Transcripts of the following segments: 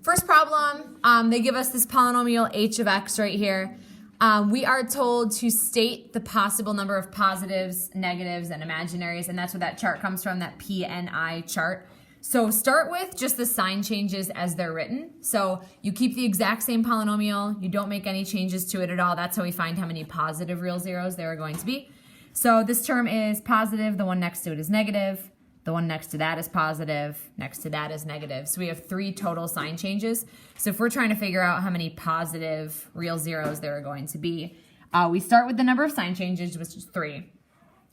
First problem, they give us this polynomial h of x right here. We are told to state the possible number of positives, negatives, and imaginaries, and that's where that chart comes from, that PNI chart. So start with just the sign changes as they're written. So you keep the exact same polynomial, you don't make any changes to it at all. That's how we find how many positive real zeros there are going to be. So this term is positive, the one next to it is negative, the one next to that is positive, next to that is negative. So we have 3 total sign changes. So if we're trying to figure out how many positive real zeros there are going to be, we start with the number of sign changes, which is 3.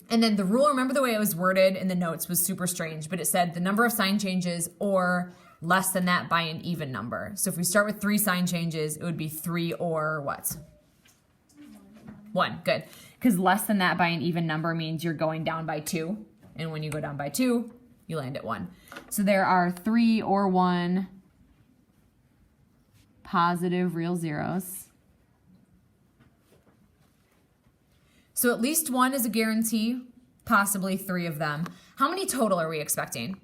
And then the rule, remember the way it was worded in the notes was super strange, but it said the number of sign changes or less than that by an even number. So if we start with 3 sign changes, it would be 3 or what? 1, good. Because less than that by an even number means you're going down by 2. And when you go down by 2, you land at 1. So there are 3 or 1 positive real zeros. So at least 1 is a guarantee, possibly 3 of them. How many total are we expecting?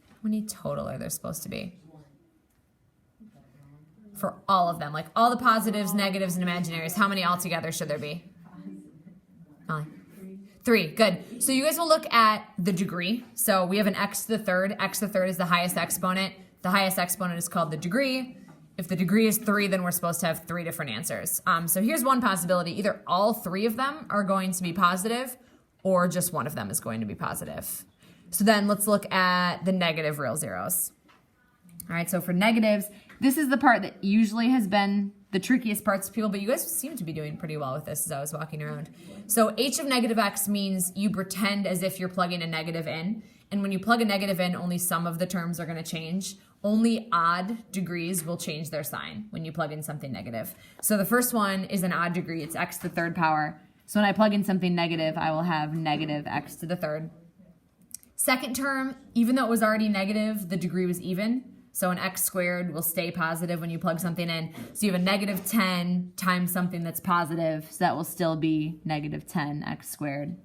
How many total are there supposed to be? For all of them, like all the positives, negatives, and imaginaries, how many altogether should there be? 3, good. So you guys will look at the degree. So we have an x to the third. X to the third is the highest exponent. The highest exponent is called the degree. If the degree is 3, then we're supposed to have 3 different answers. So here's one possibility. Either all 3 of them are going to be positive or just one of them is going to be positive. So then let's look at the negative real zeros. All right, so for negatives, this is the part that usually has been the trickiest parts to people, but you guys seem to be doing pretty well with this as I was walking around. So h of negative x means you pretend as if you're plugging a negative in. And when you plug a negative in, only some of the terms are going to change. Only odd degrees will change their sign when you plug in something negative. So the first one is an odd degree. It's x to the third power. So when I plug in something negative, I will have negative x to the third. Second term, even though it was already negative, the degree was even. So an x squared will stay positive when you plug something in. So you have a negative 10 times something that's positive. So that will still be negative 10x squared.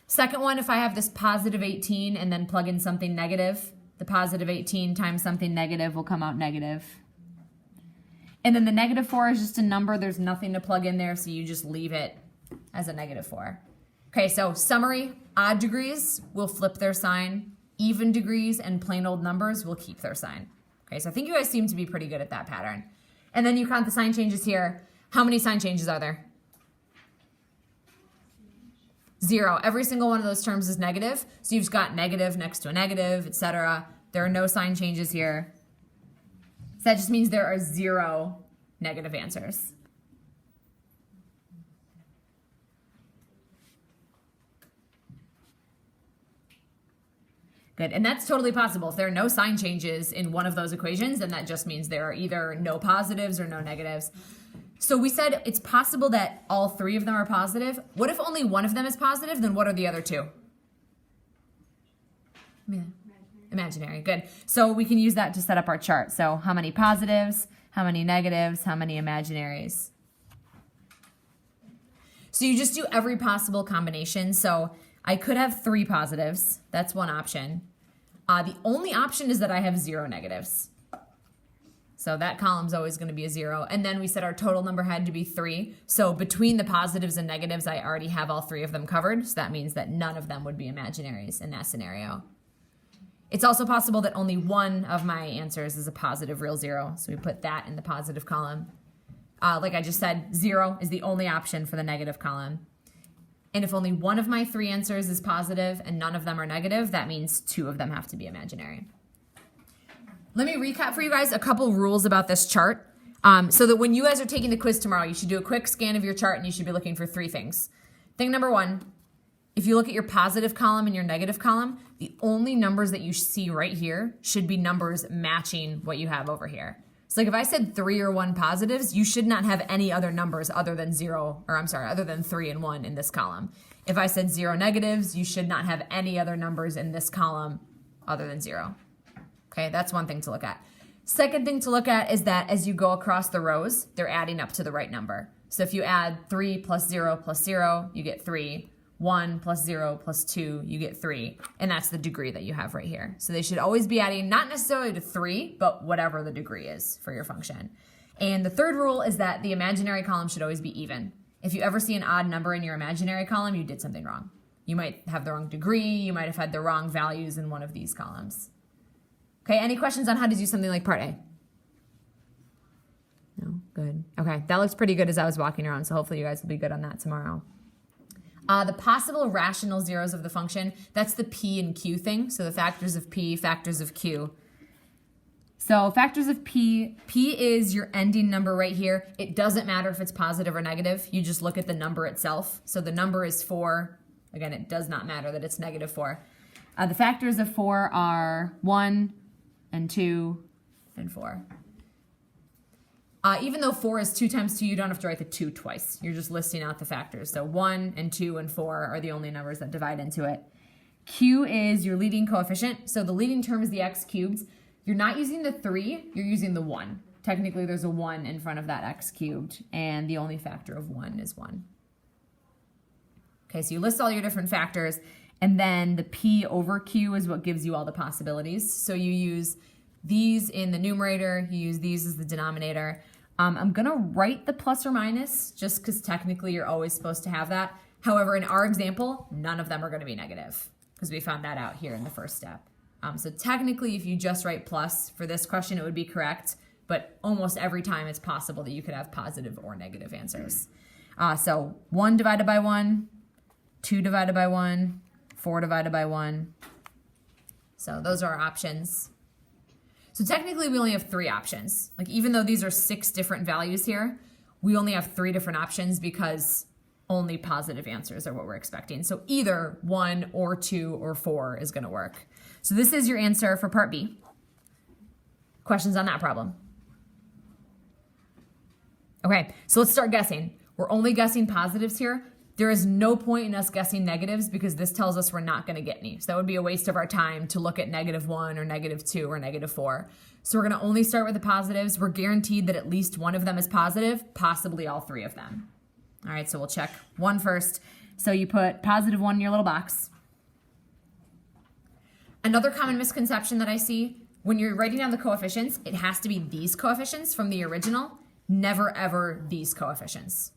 Second one, if I have this positive 18 and then plug in something negative, the positive 18 times something negative will come out negative. And then the negative 4 is just a number. There's nothing to plug in there, so you just leave it as a negative 4. Okay, so summary, odd degrees will flip their sign. Even degrees and plain old numbers will keep their sign. Okay, so I think you guys seem to be pretty good at that pattern. And then you count the sign changes here. How many sign changes are there? 0. Every single one of those terms is negative. So you've got negative next to a negative, etc. There are no sign changes here. So that just means there are 0 negative answers. Good, and that's totally possible. If there are no sign changes in one of those equations, then that just means there are either no positives or no negatives. So we said it's possible that all 3 of them are positive. What if only one of them is positive? Then what are the other 2? Imaginary, good. So we can use that to set up our chart. So how many positives, how many negatives, how many imaginaries? So you just do every possible combination. So I could have 3 positives. That's one option. The only option is that I have 0 negatives. So that column's always going to be a 0. And then we said our total number had to be 3. So between the positives and negatives, I already have all 3 of them covered. So that means that none of them would be imaginaries in that scenario. It's also possible that only one of my answers is a positive real 0. So we put that in the positive column. Like I just said, 0 is the only option for the negative column. And if only one of my 3 answers is positive and none of them are negative, that means 2 of them have to be imaginary. Let me recap for you guys a couple rules about this chart so that when you guys are taking the quiz tomorrow, you should do a quick scan of your chart and you should be looking for 3 things. Thing number 1, if you look at your positive column and your negative column, the only numbers that you see right here should be numbers matching what you have over here. So like if I said 3 or 1 positives, you should not have any other numbers other than 3 and 1 in this column. If I said 0 negatives, you should not have any other numbers in this column other than 0. Okay, that's one thing to look at. Second thing to look at is that as you go across the rows, they're adding up to the right number. So if you add 3 plus 0 plus 0, you get 3. 1 plus 0 plus 2, you get 3. And that's the degree that you have right here. So they should always be adding not necessarily to 3, but whatever the degree is for your function. And the third rule is that the imaginary column should always be even. If you ever see an odd number in your imaginary column, you did something wrong. You might have the wrong degree. You might have had the wrong values in one of these columns. Okay, any questions on how to do something like part A? No? Good. Okay, that looks pretty good as I was walking around, so hopefully you guys will be good on that tomorrow. The possible rational zeros of the function, that's the P and Q thing. So the factors of P, factors of Q. So factors of P, P is your ending number right here. It doesn't matter if it's positive or negative. You just look at the number itself. So the number is 4. Again, it does not matter that it's negative 4. The factors of 4 are 1 and 2 and 4. Even though 4 is 2 times 2, you don't have to write the 2 twice. You're just listing out the factors. So 1 and 2 and 4 are the only numbers that divide into it. Q is your leading coefficient. So the leading term is the x cubed. You're not using the 3, you're using the 1. Technically, there's a 1 in front of that x cubed, and the only factor of 1 is 1. Okay, so you list all your different factors, and then the P over Q is what gives you all the possibilities. So you use these in the numerator, you use these as the denominator. I'm gonna write the plus or minus just because technically you're always supposed to have that. However, in our example, none of them are gonna be negative because we found that out here in the first step. So technically, if you just write plus for this question, it would be correct, but almost every time it's possible that you could have positive or negative answers. So 1 divided by 1, 2 divided by 1, 4 divided by 1. So those are our options. So technically, we only have 3 options. Like even though these are 6 different values here, we only have 3 different options because only positive answers are what we're expecting. So either 1 or 2 or 4 is going to work. So this is your answer for part B. Questions on that problem? Okay, so let's start guessing. We're only guessing positives here. There is no point in us guessing negatives because this tells us we're not going to get any. So that would be a waste of our time to look at -1 or -2 or -4. So we're going to only start with the positives. We're guaranteed that at least one of them is positive, possibly all 3 of them. All right, so we'll check 1 first. So you put +1 in your little box. Another common misconception that I see, when you're writing down the coefficients, it has to be these coefficients from the original, never ever these coefficients.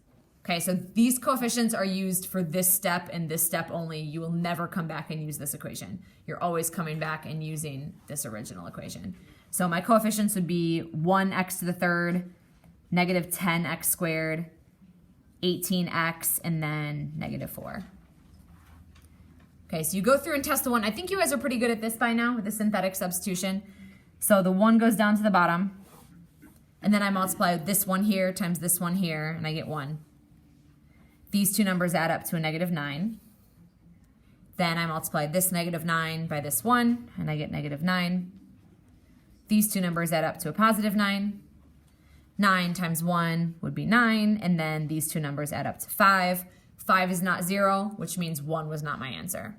Okay, so these coefficients are used for this step and this step only. You will never come back and use this equation. You're always coming back and using this original equation. So my coefficients would be 1x to the third, -10x squared, 18x, and then -4. Okay, so you go through and test the 1. I think you guys are pretty good at this by now with the synthetic substitution. So the 1 goes down to the bottom, and then I multiply this one here times this one here, and I get 1. These 2 numbers add up to a -9. Then I multiply this -9 by this 1, and I get -9. These 2 numbers add up to a +9. 9 times 1 would be 9, and then these 2 numbers add up to 5. 5 is not 0, which means 1 was not my answer.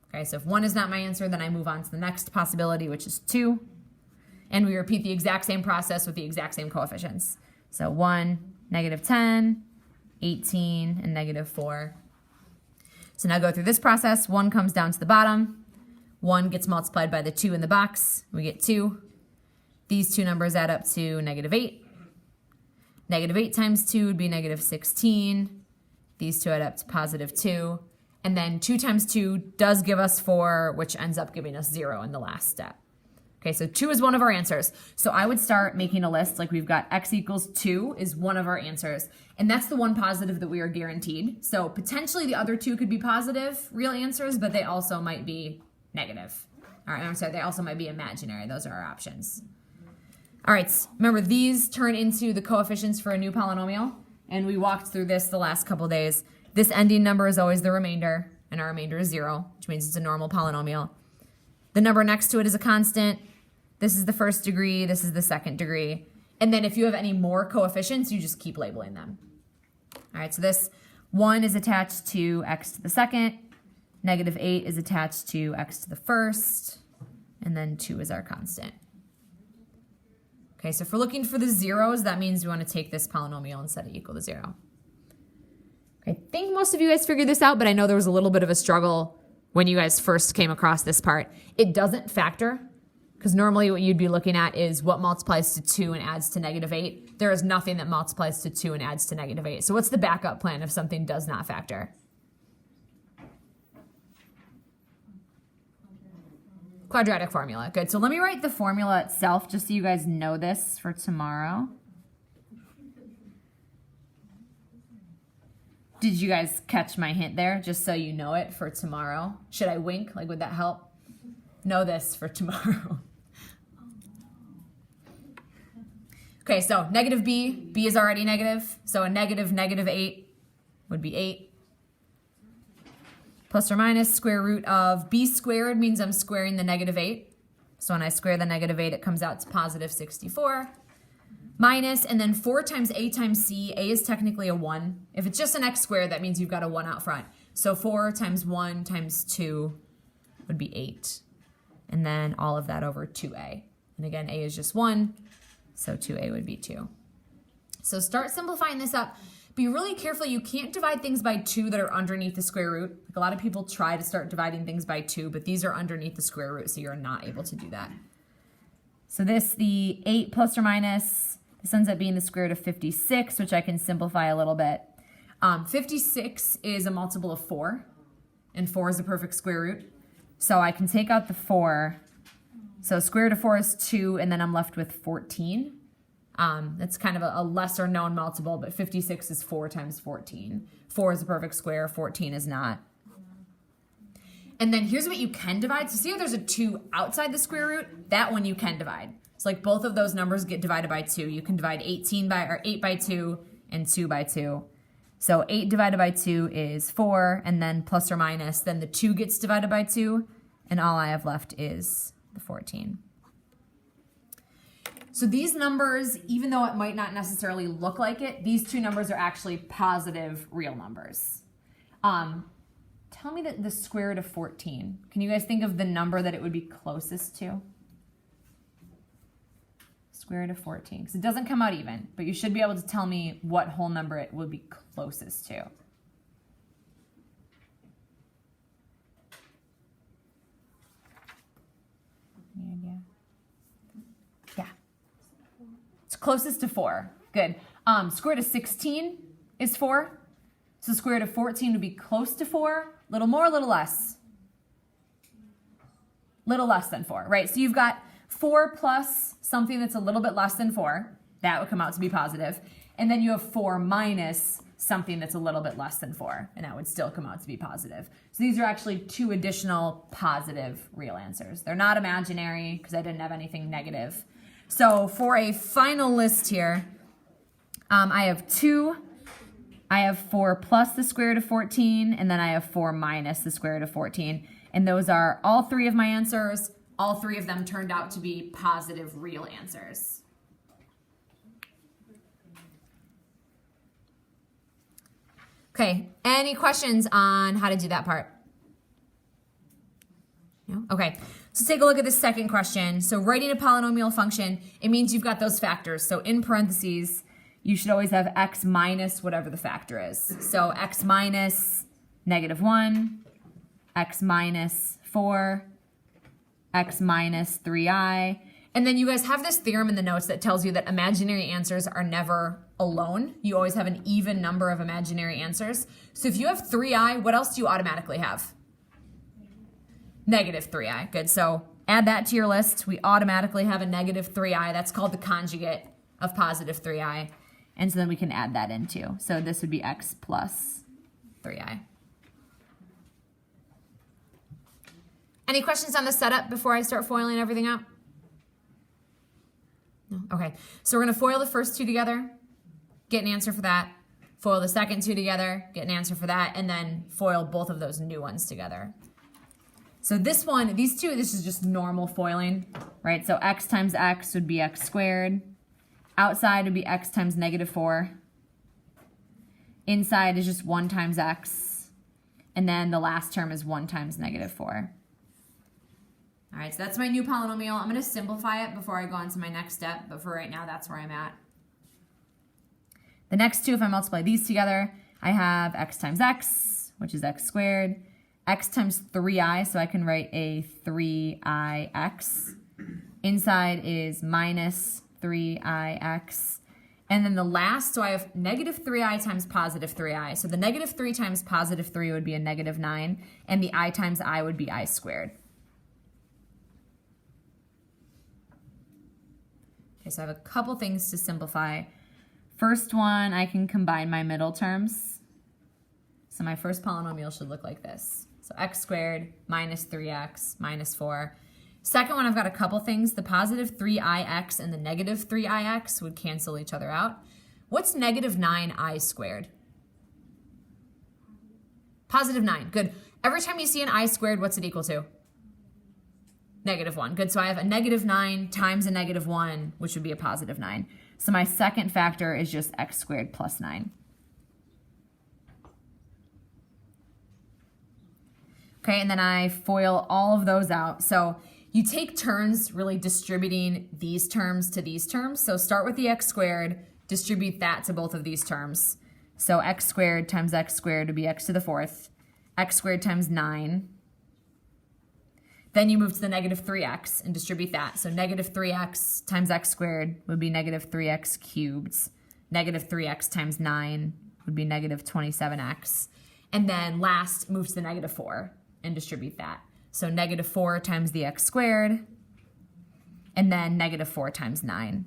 Okay, so if 1 is not my answer, then I move on to the next possibility, which is 2. And we repeat the exact same process with the exact same coefficients. So 1, -10, 18, and -4. So now go through this process. 1 comes down to the bottom. 1 gets multiplied by the 2 in the box. We get 2. These 2 numbers add up to -8. -8 times 2 would be -16. These 2 add up to +2. And then 2 times 2 does give us 4, which ends up giving us 0 in the last step. Okay, so 2 is one of our answers. So I would start making a list like we've got x equals 2 is one of our answers. And that's the one positive that we are guaranteed. So potentially the other 2 could be positive real answers, but they also might be negative. All right, I'm sorry, they also might be imaginary. Those are our options. All right, remember these turn into the coefficients for a new polynomial. And we walked through this the last couple days. This ending number is always the remainder, and our remainder is 0, which means it's a normal polynomial. The number next to it is a constant. This is the first degree, this is the second degree. And then if you have any more coefficients, you just keep labeling them. All right, so this 1 is attached to x to the second, -8 is attached to x to the first, and then 2 is our constant. Okay, so if we're looking for the zeros, that means we want to take this polynomial and set it equal to 0. I think most of you guys figured this out, but I know there was a little bit of a struggle when you guys first came across this part. It doesn't factor, because normally what you'd be looking at is what multiplies to 2 and adds to -8. There is nothing that multiplies to 2 and adds to -8. So what's the backup plan if something does not factor? Quadratic formula. Good. So let me write the formula itself just so you guys know this for tomorrow. Did you guys catch my hint there? Just so you know it for tomorrow. Should I wink? Like, would that help? Know this for tomorrow. Okay, so negative b. B is already negative. So a negative -8 would be 8. Plus or minus square root of b squared means I'm squaring the -8. So when I square the -8, it comes out to positive 64. Minus, and then 4 times a times c. A is technically a 1. If it's just an x squared, that means you've got a 1 out front. So 4 times 1 times 2 would be 8. And then all of that over 2a. And again, a is just 1, so 2a would be 2. So start simplifying this up. Be really careful. You can't divide things by 2 that are underneath the square root. Like, a lot of people try to start dividing things by 2, but these are underneath the square root, so you're not able to do that. So the 8 plus or minus, this ends up being the square root of 56, which I can simplify a little bit. 56 is a multiple of 4, and 4 is a perfect square root. So I can take out the 4. So square root of 4 is 2, and then I'm left with 14. That's kind of a lesser known multiple, but 56 is 4 times 14. 4 is a perfect square, 14 is not. And then here's what you can divide. So see how there's a 2 outside the square root? That one you can divide. So like both of those numbers get divided by 2. You can divide 8 by 2 and 2 by 2. So 8 divided by 2 is 4, and then plus or minus, then the 2 gets divided by 2, and all I have left is the 14. So these numbers, even though it might not necessarily look like it, these two numbers are actually positive real numbers. Tell me that the square root of 14. Can you guys think of the number that it would be closest to? Square root of 14. Because it doesn't come out even, but you should be able to tell me what whole number it would be closest to. Any idea? Yeah. It's closest to 4. Good. Square root of 16 is 4. So square root of 14 would be close to 4. Little more, little less. Little less than 4, right? So you've got 4 plus something that's a little bit less than 4. That would come out to be positive. And then you have 4 minus something that's a little bit less than 4. And that would still come out to be positive. So these are actually 2 additional positive real answers. They're not imaginary because I didn't have anything negative. So for a final list here, I have 2. I have 4 plus the square root of 14, and then I have 4 minus the square root of 14. And those are all 3 of my answers. All 3 of them turned out to be positive real answers. Okay, any questions on how to do that part? No? Okay, so take a look at the second question. So writing a polynomial function, it means you've got those factors. So in parentheses, you should always have x minus whatever the factor is. So x minus -1, x minus 4, x minus 3i. And then you guys have this theorem in the notes that tells you that imaginary answers are never alone. You always have an even number of imaginary answers. So if you have 3i, what else do you automatically have? -3i. Good. So add that to your list. We automatically have a -3i. That's called the conjugate of positive 3i. And so then we can add that in too. So this would be x plus 3i. Any questions on the setup before I start foiling everything out? No? Okay. So we're going to foil the first 2 together, get an answer for that. Foil the second 2 together, get an answer for that, and then foil both of those new ones together. So this one, these 2, this is just normal foiling, right? So x times x would be x squared. Outside would be x times -4. Inside is just 1 times x. And then the last term is 1 times -4. All right, so that's my new polynomial. I'm going to simplify it before I go on to my next step, but for right now, that's where I'm at. The next 2, if I multiply these together, I have x times x, which is x squared, x times 3i, so I can write a 3ix. Inside is minus 3ix. And then the last, so I have negative 3i times positive 3i. So the negative 3 times positive 3 would be a negative 9, and the I times I would be I squared. Okay, so I have a couple things to simplify. First one, I can combine my middle terms. So my first polynomial should look like this. So x squared minus 3x minus 4. Second one, I've got a couple things. The positive 3ix and the negative 3ix would cancel each other out. What's negative 9i squared? Positive 9. Good. Every time you see an I squared, what's it equal to? Negative 1. Good. So I have a negative 9 times a negative 1, which would be a positive 9. So my second factor is just x squared plus 9. Okay, and then I FOIL all of those out. So you take turns really distributing these terms to these terms. So start with the x squared, distribute that to both of these terms. So x squared times x squared would be x to the 4th. X squared times 9. Then you move to the negative 3x and distribute that. So negative 3x times x squared would be negative 3x cubed. Negative 3x times 9 would be negative 27x. And then last, move to the negative 4 and distribute that. So negative 4 times the x squared, and then negative 4 times 9.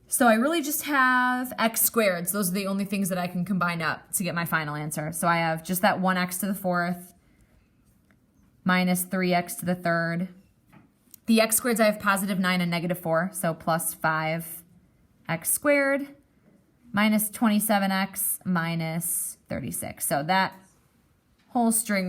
So I really just have x squared. So those are the only things that I can combine up to get my final answer. So I have just that 1x to the 4th minus 3x to the 3rd. The x squareds, I have positive 9 and negative 4, so plus 5x squared minus 27x minus 36. So that whole string